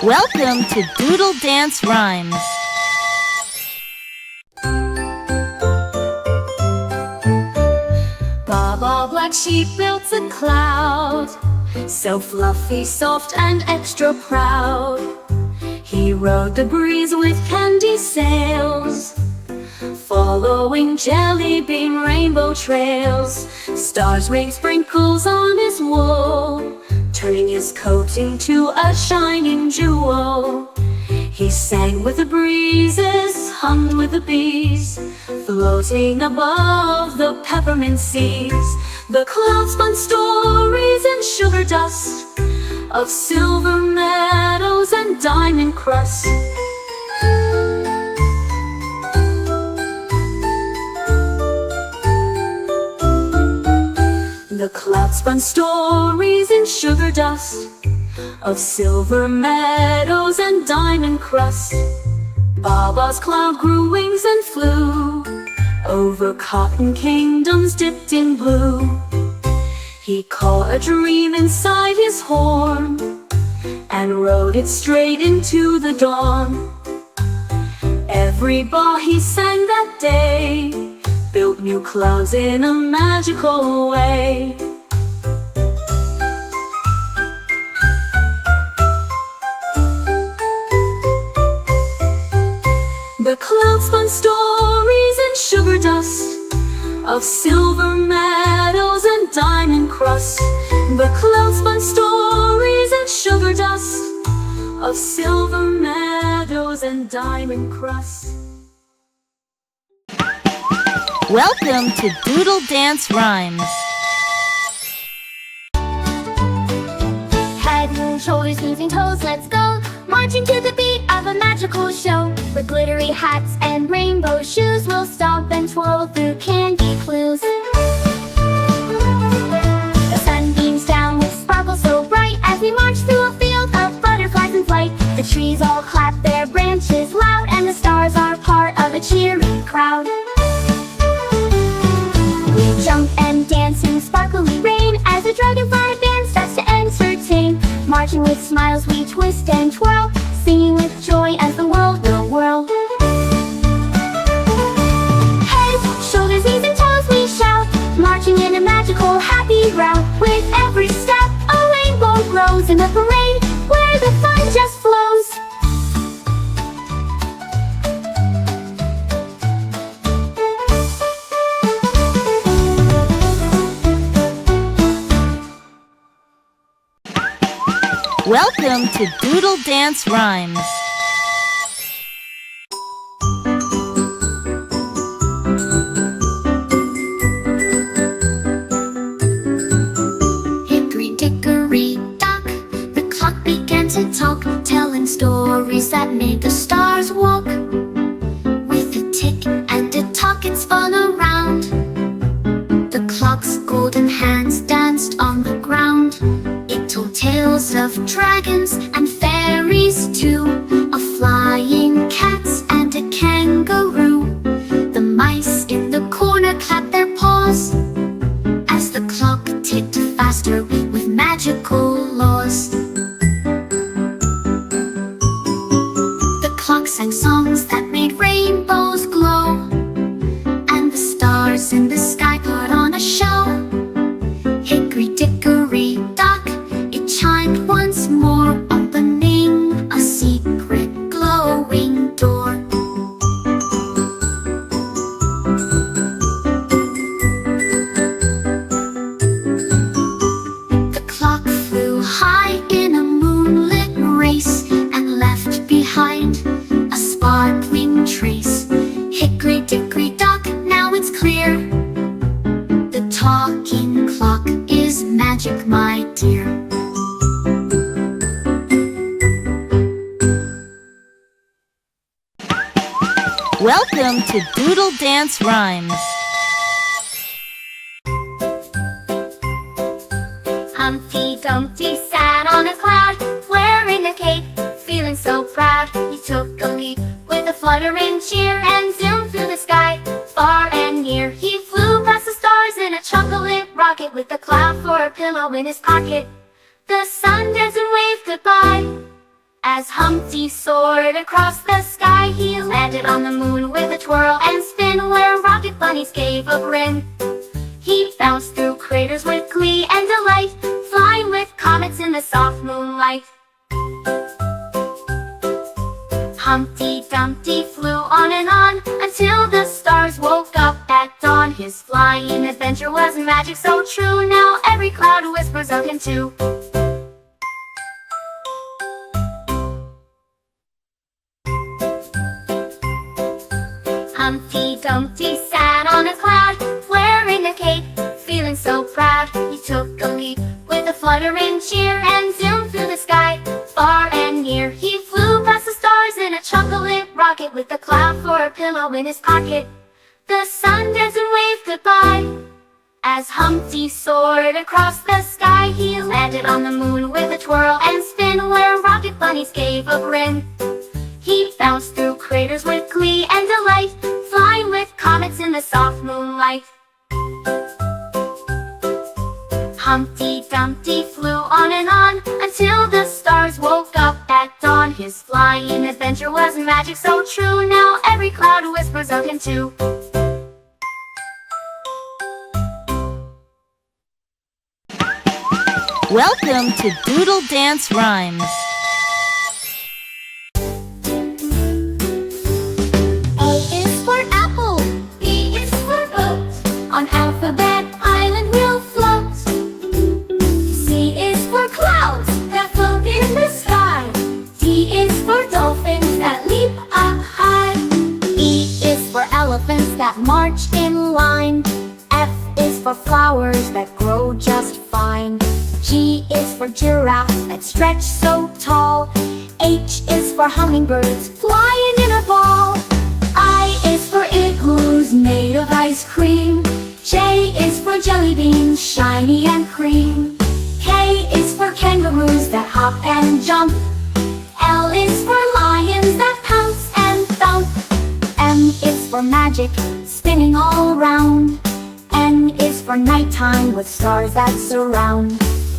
Welcome to Doodle Dance Rhymes. Baa Baa, black sheep, built a cloud, so fluffy, soft, and extra proud. He rode the breeze with candy sails, following jelly bean rainbow trails. Stars rain sprinkles on his wool, turning his coat into a shining jewel. He sang with the breezes, hummed with the bees, floating above the peppermint seas. The clouds spun stories in sugar dust of silver meadows and diamond crust. The clouds spun stories in sugar dust of silver meadows and diamond crust. Baa Baa's cloud grew wings and flew over cotton kingdoms dipped in blue. He caught a dream inside his horn and rode it straight into the dawn. Every baa he sang that day built new clouds in a magical way. The clouds spun stories in sugar dust of silver meadows and diamond crust. The clouds spun stories in sugar dust of silver meadows and diamond crust. Welcome to Doodle Dance Rhymes. Head and shoulders, knees and toes, let's go. Marching to the beat of a magical show. With glittery hats and rainbow shoes, we'll stomp and twirl through candy clues. The sun beams down with sparkles so bright as we march through a field of butterflies in flight. The trees all clap their branches loud, and the stars are part of a cheering crowd. We jump and dance in sparkly rain as the dragonfly band starts to entertain. Marching with smiles we twist and twirl, singing with joy as the world will whirl. Heads, shoulders, knees and toes we shout, marching in a magical happy route. With every step a rainbow grows in the parade where the fun just flows. Welcome to Doodle Dance Rhymes. Hickory dickory dock, the clock began to talk, telling stories that made the stars walk. With a tick and a tock it spun around, the clock's golden hands danced on the ground. It told tales of dragons and fairies too, of flying cats and a kangaroo. The mice in the corner clapped their paws as the clock ticked faster with magical laws. The clock sang songs that made rainbows glow, and the stars in the sky put on a show. Hickory dickory dock, it chimed once more, opening a secret glowing door. The clock flew high in a moonlit race and left behind a sparkling trace. Hickory dickory dock, now it's clear, the talking clock is magic, my dear. Welcome to Doodle Dance Rhymes. Humpty Dumpty sat on a cloud, wearing a cape, feeling so proud. He took a leap with a fluttering cheer and zoomed through the sky, far and near. He flew past the stars in a chocolate rocket with a cloud for a pillow in his pocket. The sun danced and waved goodbye As Humpty soared across the sky, he landed on the moon with a twirl and spin, where rocket bunnies gave a grin. He bounced through craters with glee and delight, flying with comets in the soft moonlight. Humpty Dumpty flew on and on until the stars woke up at dawn. His flying adventure was magic so true, now every cloud whispers of him too. Humpty Dumpty sat on a cloud, wearing a cape, feeling so proud. He took a leap with a fluttering cheer and zoomed through the sky, far and near. He flew past the stars in a chocolate rocket with a cloud for a pillow in his pocket. The sun danced and waved goodbye. As Humpty soared across the sky, he landed on the moon with a twirl and spin, where rocket bunnies gave a grin. He bounced through craters with glee and delight, flying with comets in the soft moonlight. Humpty Dumpty flew on and on until the stars woke up at dawn. His flying adventure was magic so true, now every cloud whispers of him too. Welcome to Doodle Dance Rhymes. On Alphabet Island we'll float. C is for clouds that float in the sky. D is for dolphins that leap up high. E is for elephants that march in line. F is for flowers that grow just fine. G is for giraffes that stretch so tall. H is for hummingbirds flying in a ball. I is for igloos made of ice cream. J is for jelly beans, shiny and cream. K is for kangaroos that hop and jump. L is for lions that pounce and thump. M is for magic, spinning all around. N is for nighttime with stars that surround.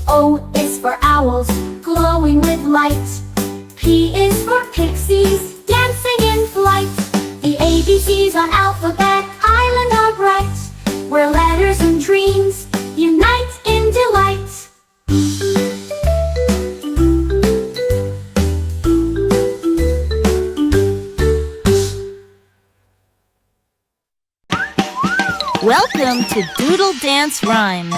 O is for owls, glowing with light. P is for pixies, dancing in flight. The ABCs on Alphabet Island are bright, where letters and dreams unite in delight. Welcome to Doodle Dance Rhymes.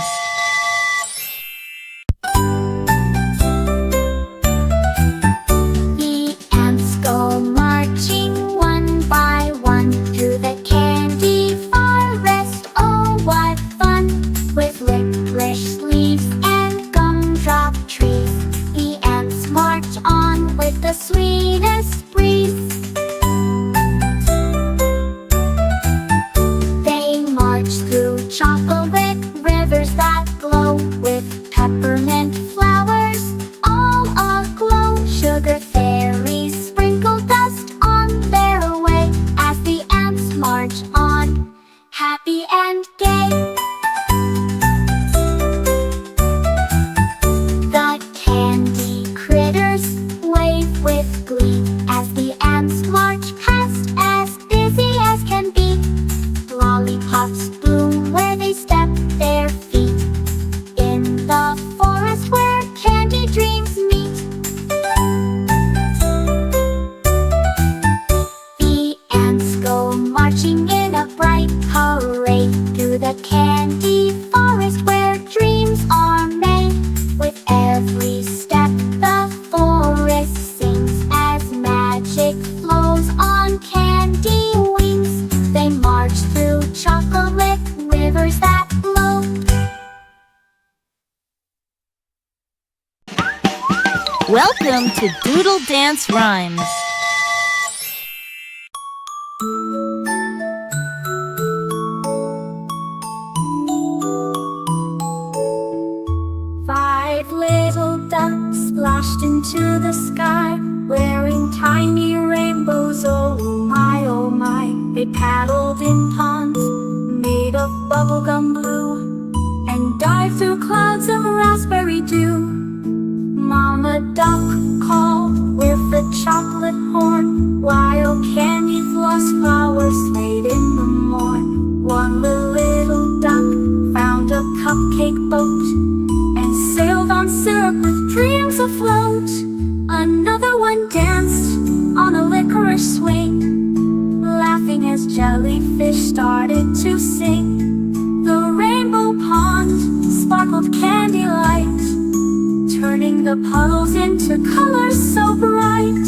The ants go marching one by one through the candy forest. Oh, what fun! With licorice leaves and gumdrop trees, the ants march on with the sweetest breeze. They march through chocolate rivers that glow with peppermint flowers all aglow. Sugar fairies sprinkle dust on their way as the ants march on, happy and gay. The candy critters wave with glee as the ants march past, as busy as can be. Lollipops bloom where they step their feet, in the forest where candy dreams meet. The ants go marching in a bright parade through the candy forest where dreams are made. With every step the forest sings as magic flows on candy wings. They march through chocolate rivers that glow. Welcome to Doodle Dance Rhymes. Five little ducks splashed into the sky, wearing tiny rainbows, oh my, oh my. They paddled in ponds made of bubblegum blue, and dived through clouds of raspberry dew. Mama duck called, we're one danced on a licorice swing, laughing as jellyfish started to sing. The rainbow pond sparkled candy light, turning the puddles into colors so bright.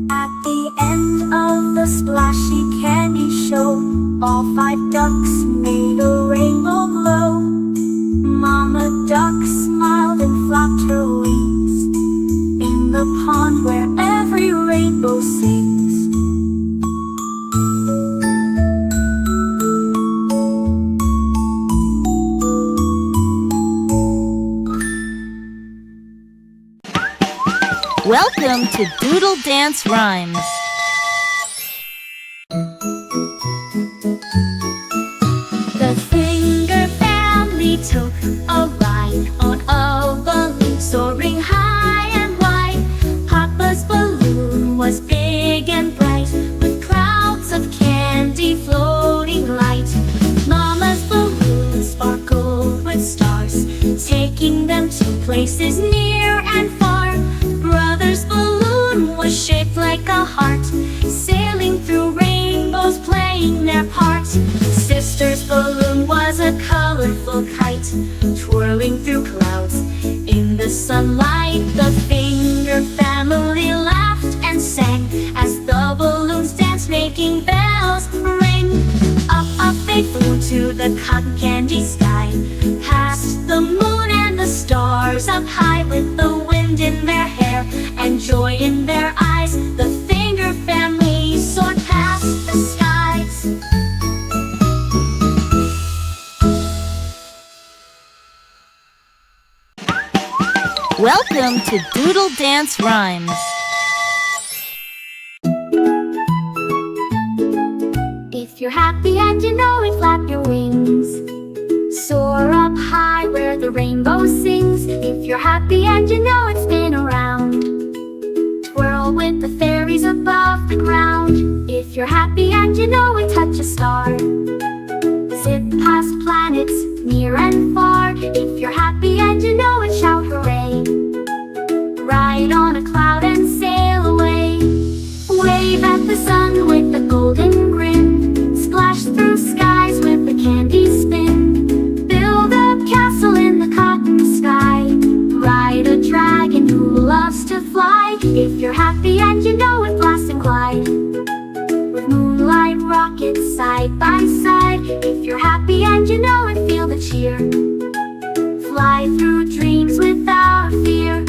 At the end of the splashy candy show, all 5 ducks made a rainbow glow. Mama duck smiled and flapped her wings in the pond where every rainbow sings. Welcome to Doodle Dance Rhymes. The Finger family took a ride on a balloon soaring high and wide. Papa's balloon was big and bright, with clouds of candy floating light. Mama's balloon sparkled with stars, taking them to places near and far. Brother's balloon was shaped like a heart, sailing through rainbows, playing their part. Sister's balloon was a colorful kite, twirling through clouds in the sunlight. The Finger family laughed and sang as the balloons danced, making bells ring. Up, up they flew to the cotton candy sky, past the moon and the stars up high. With the wind in their hair and joy in their eyes, the Finger family soared past the skies. Welcome to Doodle Dance Rhymes. If you're happy and you know it, flap your wings. Soar up high where the rainbow sings. If you're happy and you know it, spin around. Twirl with the fairies above the ground. If you're happy and you know it, touch a star. Zip past planets near and far. If you're happy and you know it, shout hooray. Ride on a cloud and sail away. Wave at the sun with a golden grin. Splash through skies with the candy spin. Build a castle in the cotton sky. Ride a dragon who loves to fly. If you're happy and you know it, blast and glide with moonlight rockets side by side. If you're happy and you know it, feel the cheer. Fly through dreams without fear.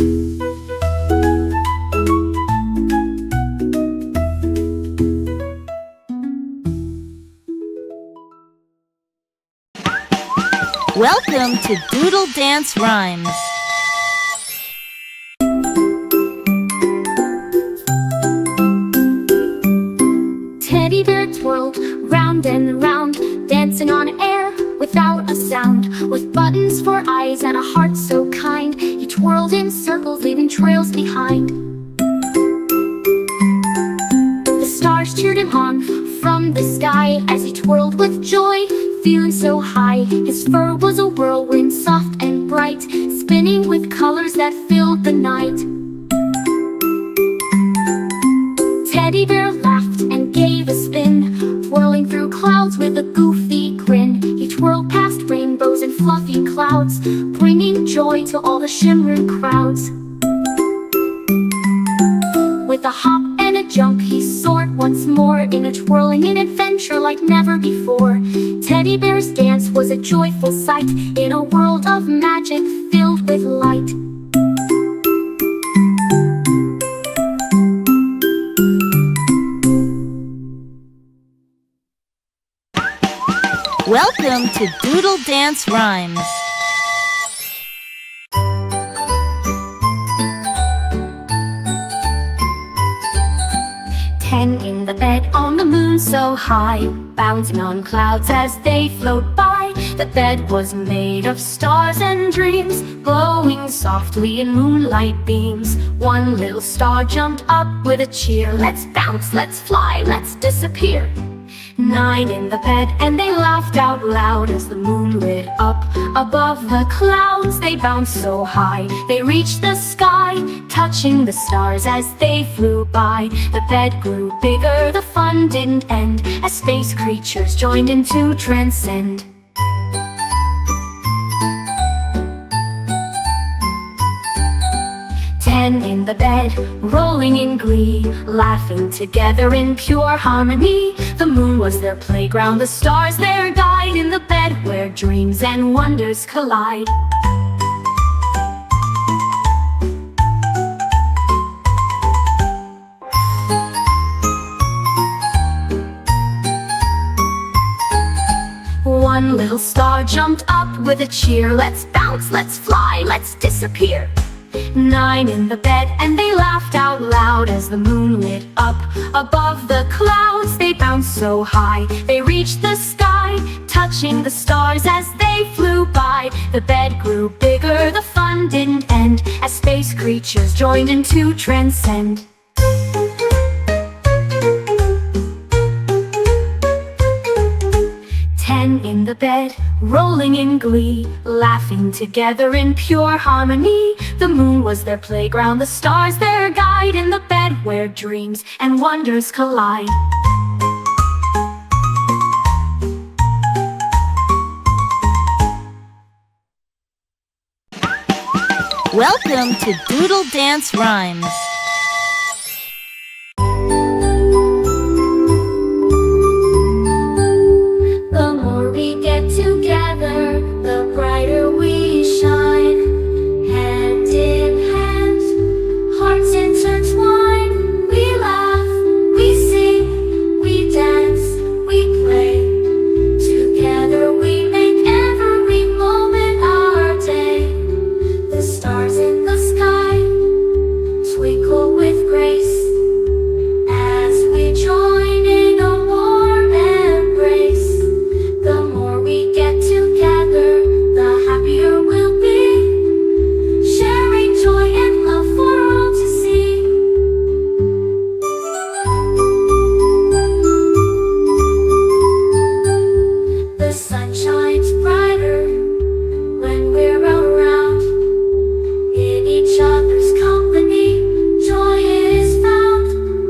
Welcome to Doodle Dance Rhymes. Teddy bear twirled round and round, dancing on air without a sound. With buttons for eyes and a heart so kind, he twirled in circles, leaving trails behind. The stars cheered him on from the sky as he twirled with joy, feeling so high. His fur was a whirlwind, soft and bright, spinning with colors that filled the night. Teddy bear laughed and gave a spin, whirling through clouds with a goofy grin. He twirled past rainbows and fluffy clouds, bringing joy to all the shimmering crowds. With a hop and a jump, he soared once more, in a twirling adventure like never before. Teddy bear's dance was a joyful sight, in a world of magic filled with light. Welcome to Doodle Dance Rhymes. Ten in the bed on the moon so high, bouncing on clouds as they float by. The bed was made of stars and dreams, glowing softly in moonlight beams. One little star jumped up with a cheer. Let's bounce, let's fly, let's disappear. 9 in the bed, and they laughed out loud as the moon lit up above the clouds. They bounced so high, they reached the sky, touching the stars as they flew by. The bed grew bigger, the fun didn't end, as space creatures joined in to transcend. 10 in the bed, rolling in glee, laughing together in pure harmony. The moon was their playground, the stars their guide, in the bed where dreams and wonders collide. One little star jumped up with a cheer. Let's bounce, let's fly, let's disappear. 9 in the bed, and they laughed out loud as the moon lit up above the clouds. They bounced so high, they reached the sky, touching the stars as they flew by. The bed grew bigger, the fun didn't end, as space creatures joined in to transcend. 10 in the bed, rolling in glee, laughing together in pure harmony. The moon was their playground, the stars their guide, in the bed where dreams and wonders collide. Welcome to Doodle Dance Rhymes. The more we get together, the brighter we shine. Hand in hand, hearts intertwine. We laugh, we sing, we dance, we play. Together we make every moment our day. The stars in the sky twinkle with grace as we join in a warm embrace. The more we get together, the happier we'll be, sharing joy and love for all to see. The sun shines brighter when we're around. In each other's company, joy is found.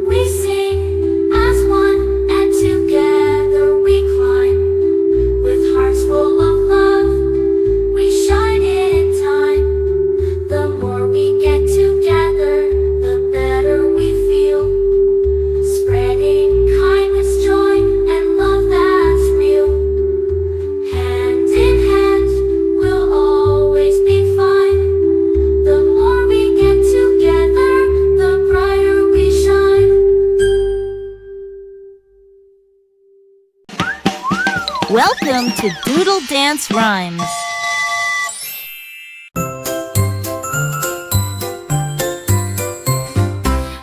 We sing as one, and together we climb. With hearts full of love, we shine in time. The more we get together, the better we feel. Spreading kindness, joy, and love that's real. Hand in hand, we'll always be fine. The more we get together, the brighter we shine. Welcome to Doodle Dance Rhymes.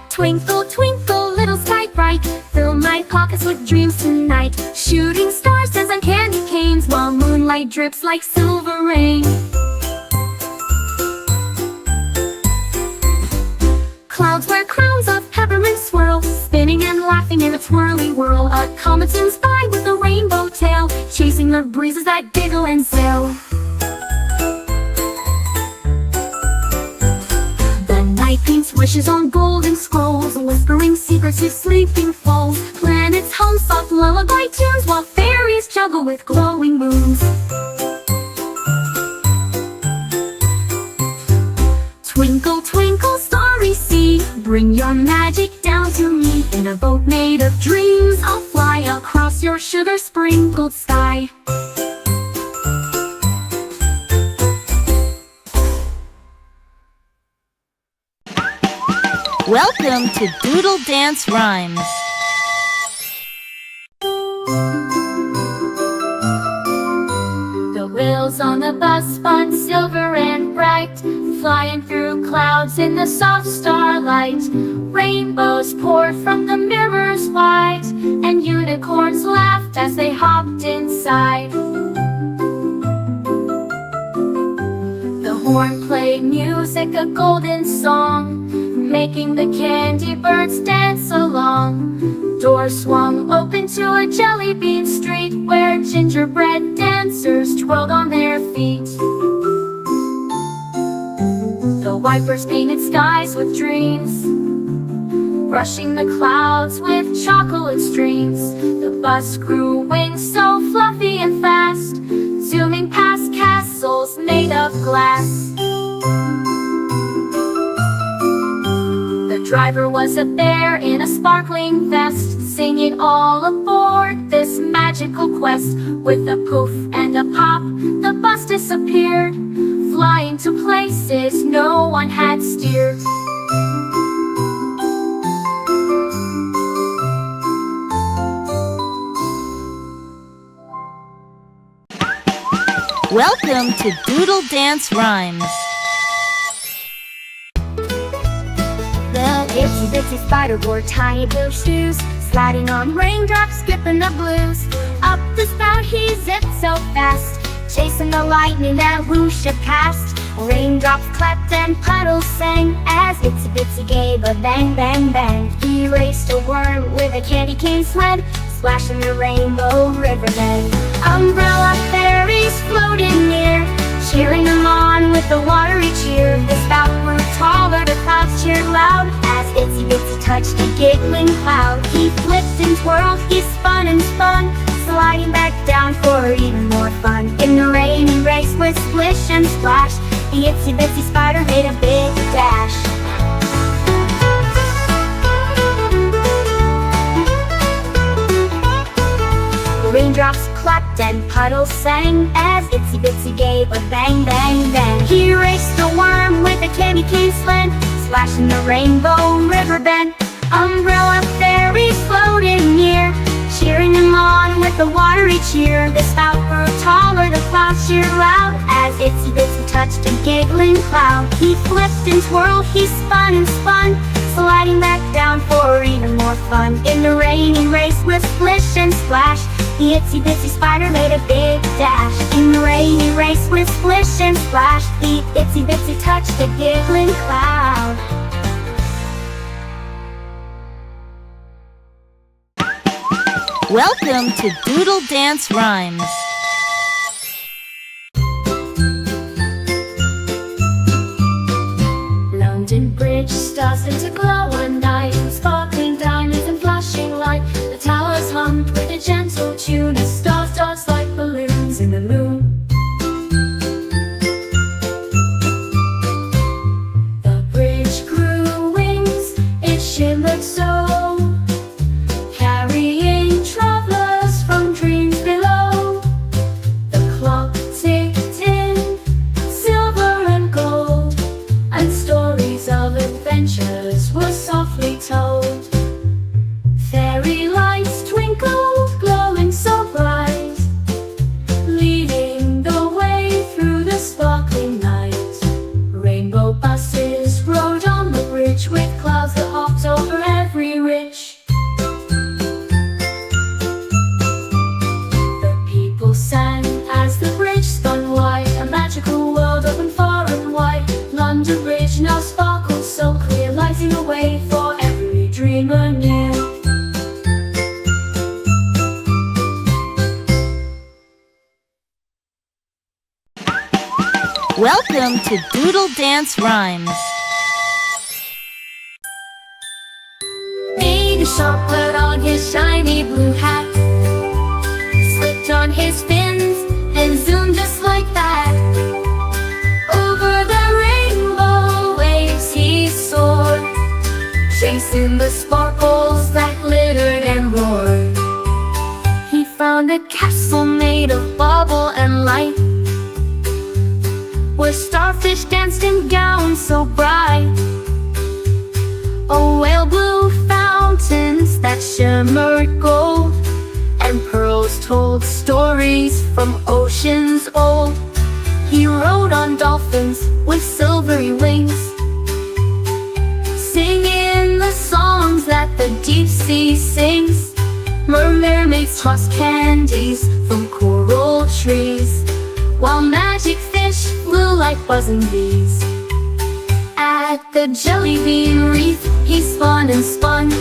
Twinkle, twinkle, little sky bright, fill my pockets with dreams tonight. Shooting stars as on candy canes, while moonlight drips like silver rain. Clouds wear crowns of peppermint swirl, spinning and laughing in a twirly whirl. A comet zooms by with a rainbow tail, chasing the breezes that giggle and sail. The night paints wishes on golden scrolls, whispering secrets to sleeping foes. Planets hum soft lullaby tunes, while fairies juggle with glowing moons. Twinkle, twinkle, starry sea, bring your magic down to me. In a boat made of dreams, I'll fly across your sugar-sprinkled sky. Welcome to Doodle Dance Rhymes. The wheels on the bus spun silver and bright, flying through clouds in the soft starlight. Rainbows poured from the mirrors wide, and unicorns laughed as they hopped inside. The horn played music, a golden song, making the candy birds dance along. door swung open to a jelly bean street, where gingerbread dancers twirled on their feet. The wipers painted skies with dreams, brushing the clouds with chocolate streams. The bus grew wings so fluffy and fast, zooming past castles made of glass. The driver was a bear in a sparkling vest, singing all aboard this magical quest. With a poof and a pop, the bus disappeared, flying to places no one had steered. Welcome to Doodle Dance Rhymes. The itsy bitsy spider wore tiny blue shoes, sliding on raindrops, skipping the blues. Up the spout he zipped so fast, chasing the lightning that whooshed past. Raindrops clapped and puddles sang, as itsy bitsy gave a bang bang bang. He raced a worm with a candy cane sled, splashing the rainbow riverbed. Umbrella fairies floating near, cheering them on with a watery cheer. The spout grew taller, the clouds cheered loud, as itsy bitsy touched a giggling cloud. He flipped and twirled, he spun and spun, sliding back down for even more fun. In the rainy race with splish and splash, the itsy bitsy spider made a big dash. Raindrops clapped and puddles sang, as itsy bitsy gave a bang bang bang. He raced a worm with a candy cane sled, splashing the rainbow riverbed. Umbrella fairies floating near, cheering him on with a watery cheer. The spout grew taller, the clouds cheered loud, as itsy bitsy touched a giggling cloud. He flipped and twirled, he spun and spun, sliding back down for even more fun. In the rainy race with splish and splash, the itsy bitsy spider made a big dash. In the rainy race with splish and splash, the itsy bitsy touched a giggling cloud. Welcome to Doodle Dance Rhymes. London Bridge started to glow one night, sparkling diamonds and flashing light. The towers hummed with a gentle tune, as stars danced like balloons in the moon. The bridge grew wings, it shimmered so, carrying travelers from dreams below. The clock ticked in silver and gold, and stories of adventures were softly told. Fairy lights twinkled, glowing so bright, leading the way through the sparkling night. Rainbow buses rode on the bridge, with clouds that hopped over every ridge. The people sang as the bridge spun wide, a magical world opened far and wide. London Bridge now sparkled so clear, lighting the way for every dreamer near. Welcome to Doodle Dance Rhymes. Made a sharp put on his shiny blue hat, slipped on his fins and zoomed just like that. Over the rainbow waves he soared, chasing the sparkles that glittered and roared. He found a castle made of bubble and light, where starfish danced in gowns so bright. A whale blew fountains that shimmered gold, and pearls told stories from oceans old. He rode on dolphins with silvery wings, singing the songs that the deep sea sings. Mermaids tossed candies from coral trees, while magic fish flew like buzzing bees. At the jelly bean reef he spun and spun,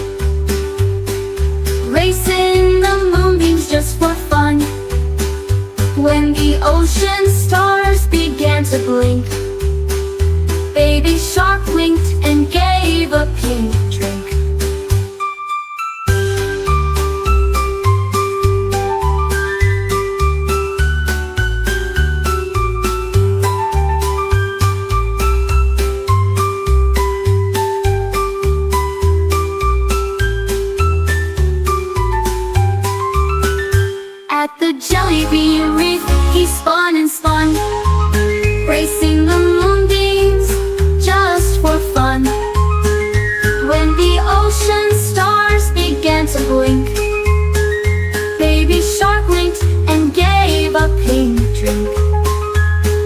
ocean stars began to blink. Baby shark winked and gave a pink drink.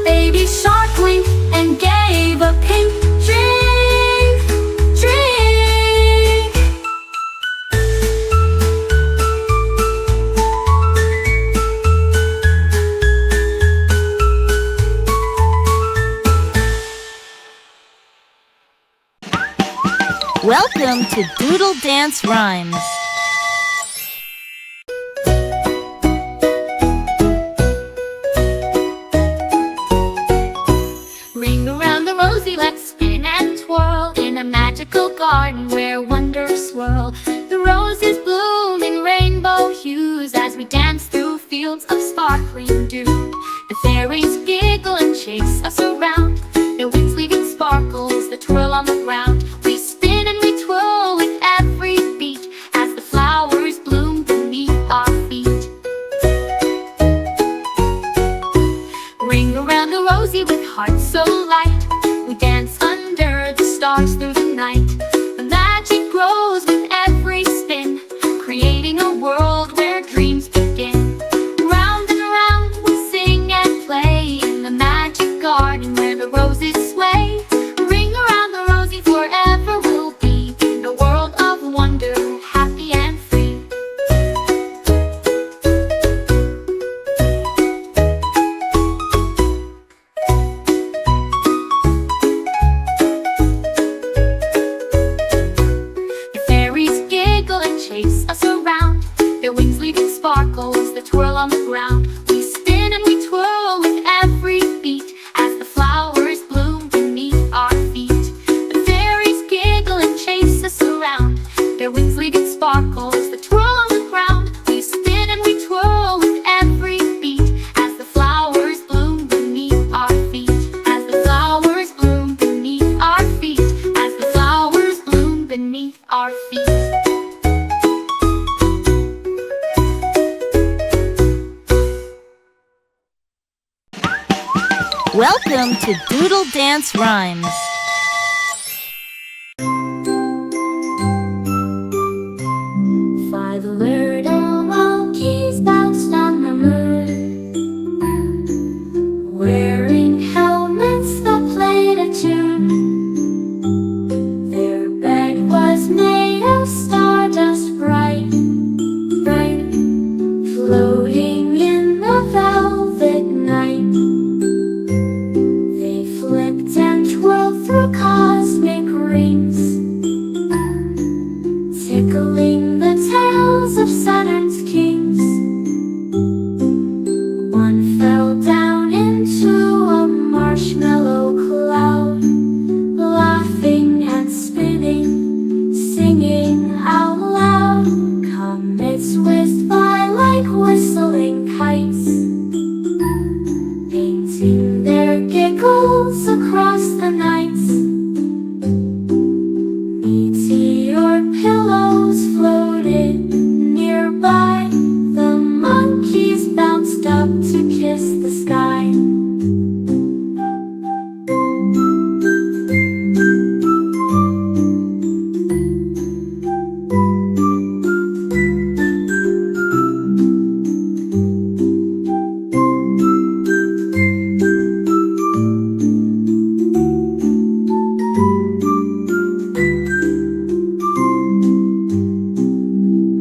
Baby shark winked and gave a pink drink. Drink. Welcome to Doodle Dance Rhymes. Ring around the rosy, let's spin and twirl in a magical garden where wonders swirl. The roses bloom in rainbow hues as we dance through fields of sparkling dew. The fairies giggle and chase us around, their wings leaving sparkles that twirl on the ground. We spin and we twirl with every beat as the flowers bloom beneath our feet. Ring around the rosy with hearts so light, we dance under the stars through the night. The magic grows with every spin, creating a world where dreams begin. Round and round we sing and play in the magic garden where the roses sway. Ring around the rosy, forever we'll be in a world of wonder, happy and free. The fairies giggle and chase us around, their wings leaving sparkles that twirl on the ground. We spin and we twirl with every beat as the flowers bloom beneath our feet. The fairies giggle and chase us around, their wings leaving sparkles that twirl on the ground. We spin and we twirl with every beat as the flowers bloom beneath our feet. As the flowers bloom beneath our feet. As the flowers bloom beneath our feet. Welcome to Doodle Dance Rhymes. Five little monkeys bounced on the moon, wearing helmets that played a tune. Their bed was made of stardust bright, bright, floating in the velvet night. They flipped and twirled through cosmic rings, tickling the tails of Saturn's kings. One fell down into a marshmallow cloud, laughing and spinning, singing out loud. Comets whizzed by like whistling kites, painting their giggles across the nights. Meteor pillows floated nearby, the monkeys bounced up to kiss the sky.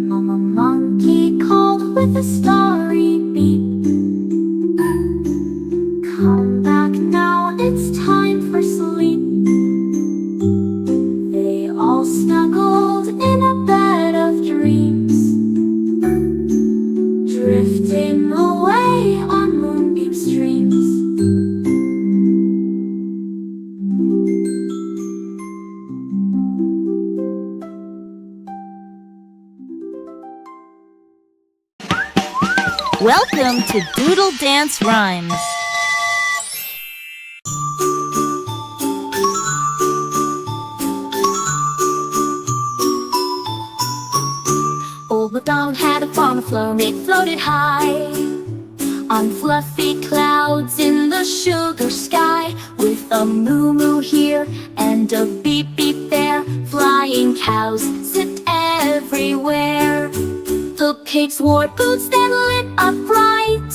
Mama monkey called with a starry beat, come back now, it's time for sleep. They all snuggled in a bed of dreams, drifting away on moonbeam streams. Welcome to Doodle Dance Rhymes. Old MacDonald had a farm afloat, it floated high on fluffy clouds in the sugar sky, with a moo moo here and a beep beep there. Flying cows zip everywhere. The pigs wore boots that lit up bright,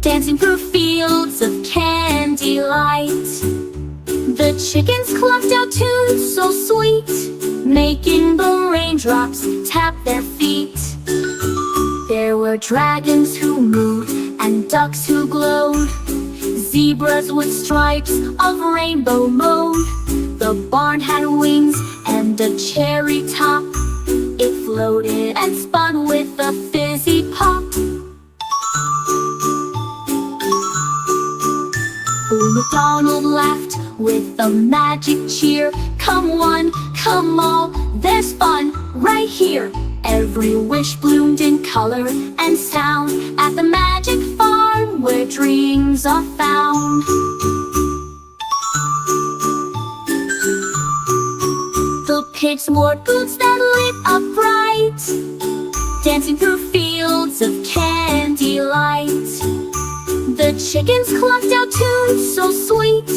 dancing through fields of candy light. The chickens clucked out tunes so sweet, making the raindrops tap their feet. There were dragons who moved and ducks who glowed, zebras with stripes of rainbow mode. The barn had wings and a cherry top, it floated and spun with a fizzy pop. Old MacDonald laughed with a magic cheer. Come one, come all, there's fun right here. Every wish bloomed in color and sound at the magic farm where dreams are found. The pigs wore boots that lit up bright, dancing through fields of candy light. The chickens clucked out tunes so sweet,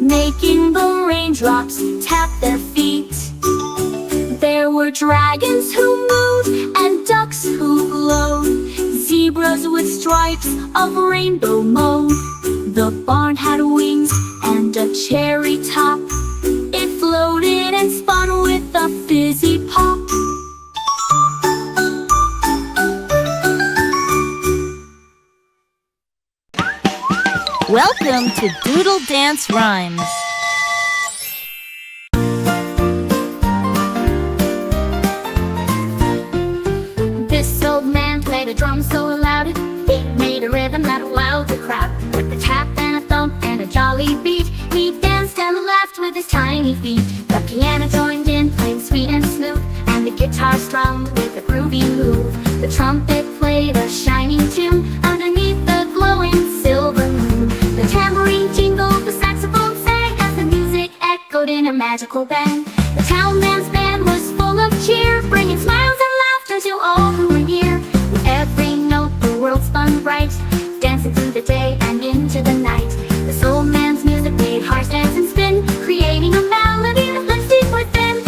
making the raindrops tap their feet. There were dragons who moved and ducks who glowed, zebras with stripes of rainbow mode. The barn had wings and a cherry top, it floated and spun with a fizzy pop. Welcome to Doodle Dance Rhymes. This old man played a drum so loud, it made a rhythm that wowed the crowd. With a tap and a thump and a jolly beat, he danced and laughed with his tiny feet. The piano joined in, playing sweet and smooth, and the guitar strummed with a groovy move. The trumpet played a shining tune underneath the glowing silver moon. The tambourine jingled, the saxophone sang as the music echoed in a magical bang. The townman's band was full of cheer, bringing smiles and laughter to all who were near. With every note the world spun bright, dancing through the day and into the night. This old man's music made hearts dance and spin, creating a melody that lives deep within.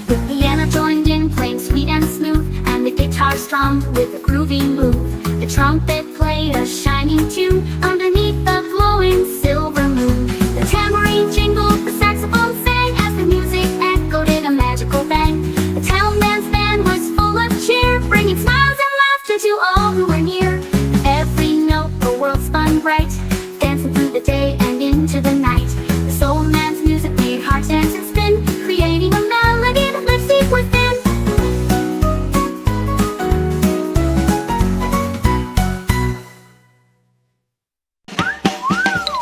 The piano joined in, playing sweet and smooth, and the guitar strummed with a groovy move. The trumpet played a shining tune underneath the glowing silver moon. The tambourine jingled, the saxophone sang as the music echoed in a magical bang. The townman's band was full of cheer, bringing smiles and laughter to all who were near. Every note the world spun bright, dancing through the day and into the night. This old man's music made hearts dance and spin, creating a melody that lives deep within.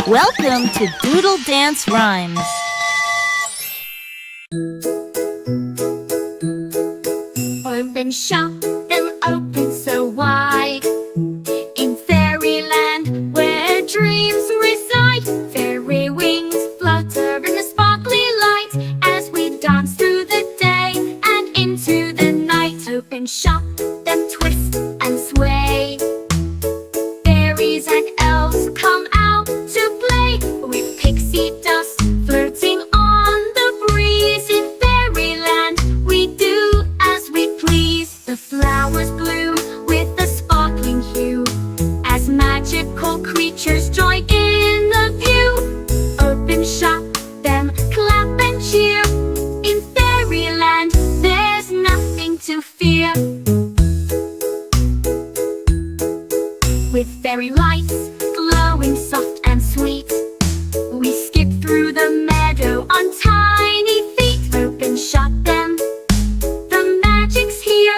Welcome to Doodle Dance Rhymes. Open shop, them open so wide, in fairyland where dreams reside. Fairy wings flutter in the sparkly light as we dance through the day and into the night. Open shop, them twist and sway, fairies and elves come out to play with pixie dust flirting on the breeze. In fairyland we do as we please. The flowers bloom with a sparkling hue as magical creatures join in the view. Open shop, them clap and cheer. In fairyland there's nothing to fear. With fairy lights glowing soft and sweet, we skip through the meadow on tiny feet. Open shop them, the magic's here.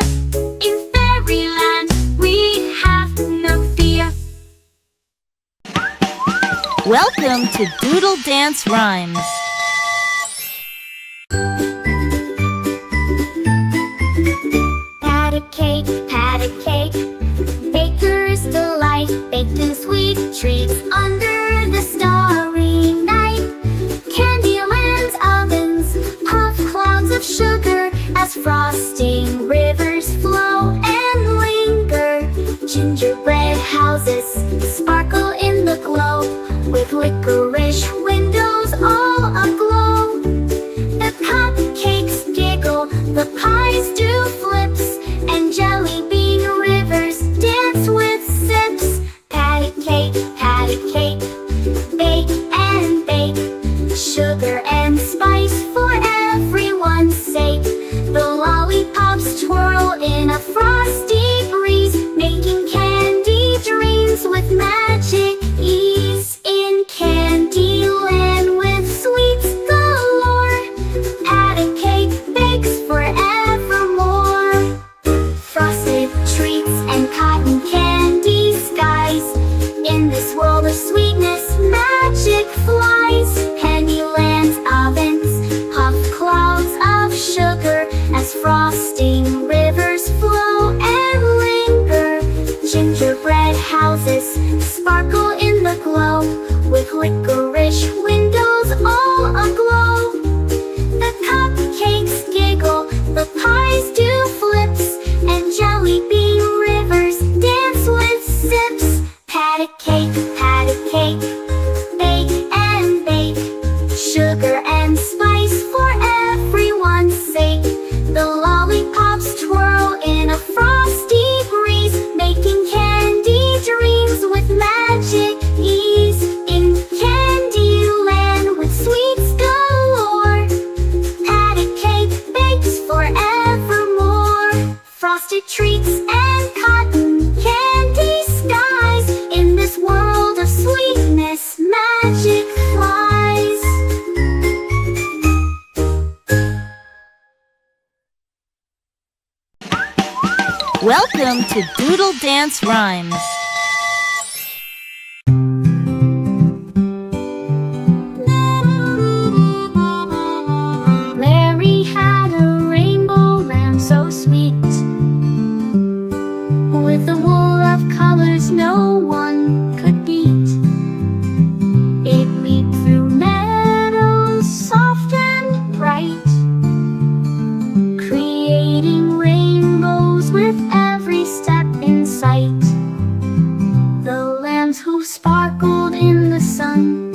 In fairyland we have no fear. Welcome to Doodle Dance Rhymes. Pat a cake, baker's delight, baked in sweet treats under the starry night. Candyland's ovens puff clouds of sugar as frosting rivers flow and linger. Gingerbread houses sparkle in the glow, with licorice windows all aglow. The cupcakes giggle, the pies do flips, and jelly bean rivers dance with sips. Patty cake, bake and bake, sugar and spice for everyone's sake. The lollipops twirl in a frosty breeze, making candy dreams with magic ease. In Candyland with sweets galore, patty cake bakes forevermore. Frosted treats and cotton candy skies, in this world of sweetness, magic flies. Pennyland's ovens puff clouds of sugar as frosting rivers flow and linger. Gingerbread houses sparkle in the glow, with licorice windows all aglow. The cupcakes giggle, the pies do flips, and jelly bean rivers dance with sips. Patty cake, bake and bake, sugar and spice for everyone's sake. The lollipops twirl in a frosty breeze, making candy dreams with magic ease. In Candyland with sweets galore, patty cake bakes forevermore. Frosted treats and cotton candy skies, in this world of sweetness, magic flies. Welcome to Doodle Dance Rhymes. Larry had a rainbow lamb so sweet, with a wool of colors no one could beat. It leaped through meadows soft and bright, creating rainbows with every step in sight. The lamb's hoof sparkled in the sun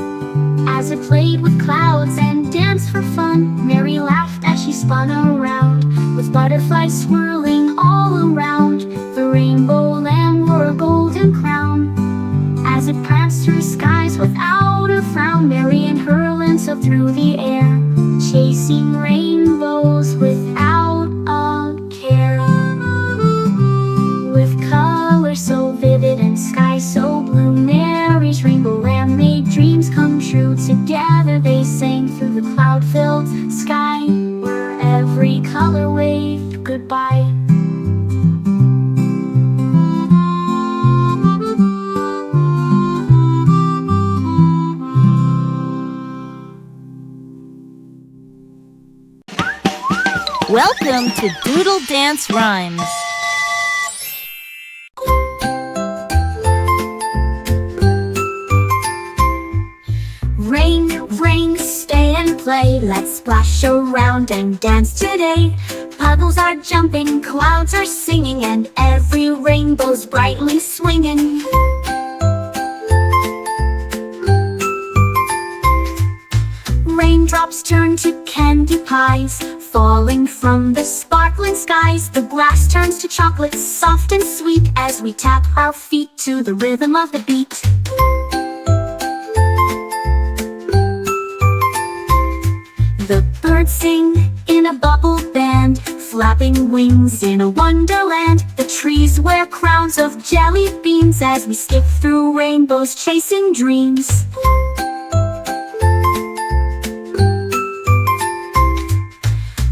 as it played with clouds and danced for fun. Mary laughed as she spun around, with butterflies swirling all around. The rainbow lamb wore a golden crown as it pranced through skies without a frown. Mary and her lamb sailed through the air, chasing rainbows without a care. With colors so vivid and skies so blue, Mary's rainbow lamb made dreams come true. Together they sang through the cloud-filled sky, where every color waved goodbye. Welcome to Doodle Dance Rhymes. Rain, rain, stay and play. Let's splash around and dance today. Puddles are jumping, clouds are singing, and every rainbow's brightly swinging. Raindrops turn to candy pies, falling from the sparkling skies. The glass turns to chocolate, soft and sweet, as we tap our feet to the rhythm of the beat. The birds sing in a bubble band, flapping wings in a wonderland. The trees wear crowns of jelly beans as we skip through rainbows chasing dreams.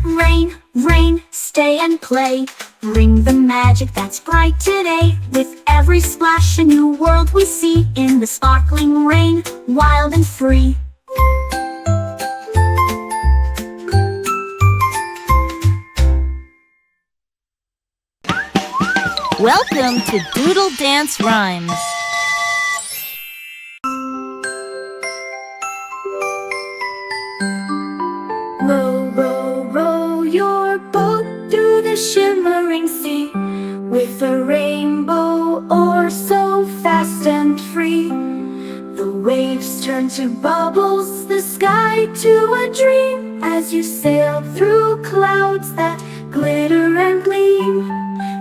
Rain, rain, stay and play. Bring the magic that's bright today. With every splash, a new world we see in the sparkling rain, wild and free. Welcome to Doodle Dance Rhymes. Row, row, row your boat through the shimmering sea, with a rainbow or so so fast and free. The waves turn to bubbles, the sky to a dream, as you sail through clouds that glitter and gleam.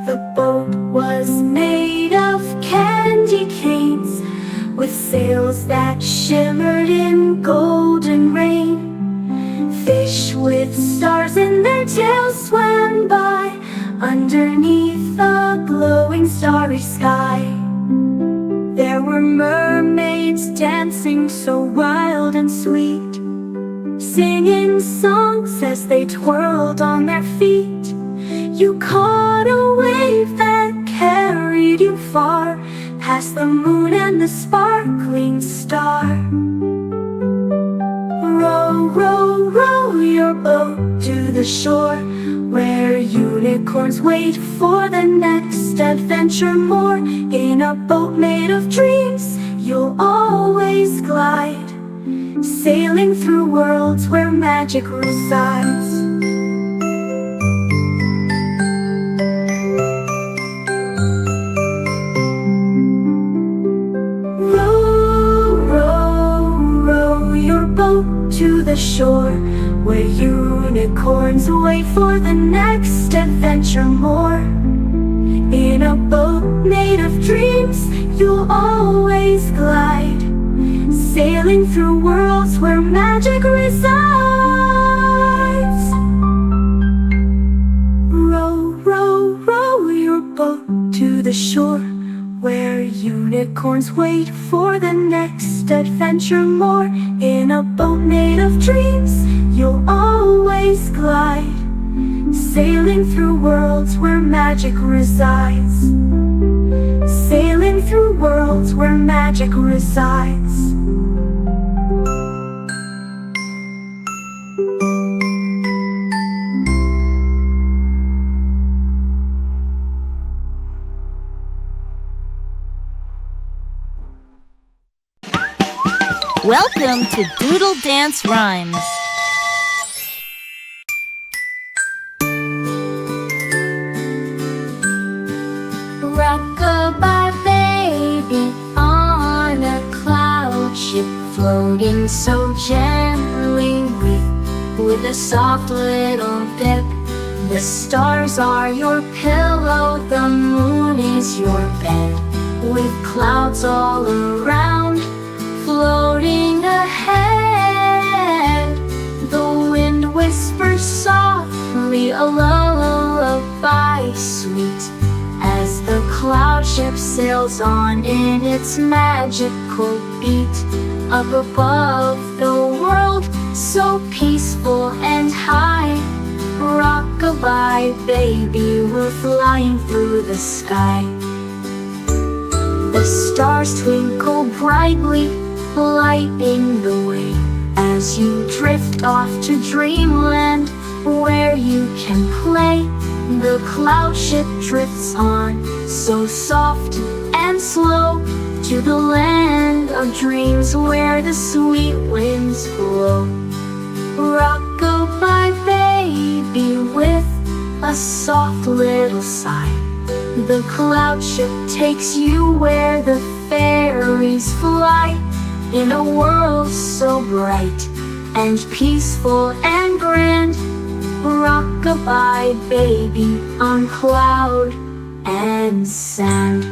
The boat was made of candy canes, with sails that shimmered in golden rain. Fish with stars in their tails swam by, underneath a glowing starry sky. There were mermaids dancing so wild and sweet, singing songs as they twirled on their feet. You caught a wave that carried you far, past the moon and the sparkling star. Row, row, row your boat to the shore, where unicorns wait for the next adventure more. In a boat made of dreams, you'll always glide, sailing through worlds where magic resides. Row, row, row your boat to the shore, where unicorns wait for the next adventure more. In a boat made of dreams, you'll always glide, sailing through worlds where magic resides. Row, row, row your boat to the shore, where unicorns wait for the next adventure more. In a boat made of dreams, you'll always glide, sailing through worlds where magic resides. Sailing through worlds where magic resides. Welcome to Doodle Dance Rhymes. Rock-a-bye baby on a cloud ship, floating so gently with a soft little dip. The stars are your pillow, the moon is your bed, with clouds all around, floating ahead. The wind whispers softly, a lullaby sweet, as the cloud ship sails on in its magical beat. Up above the world, so peaceful and high, rock-a-bye baby, we're flying through the sky. The stars twinkle brightly, lighting the way, as you drift off to dreamland, where you can play. The cloud ship drifts on, so soft and slow, to the land of dreams where the sweet winds blow. Rock-a-bye baby with a soft little sigh, the cloud ship takes you where the fairies fly, in a world so bright and peaceful and grand. Rock-a-bye baby on cloud and sand.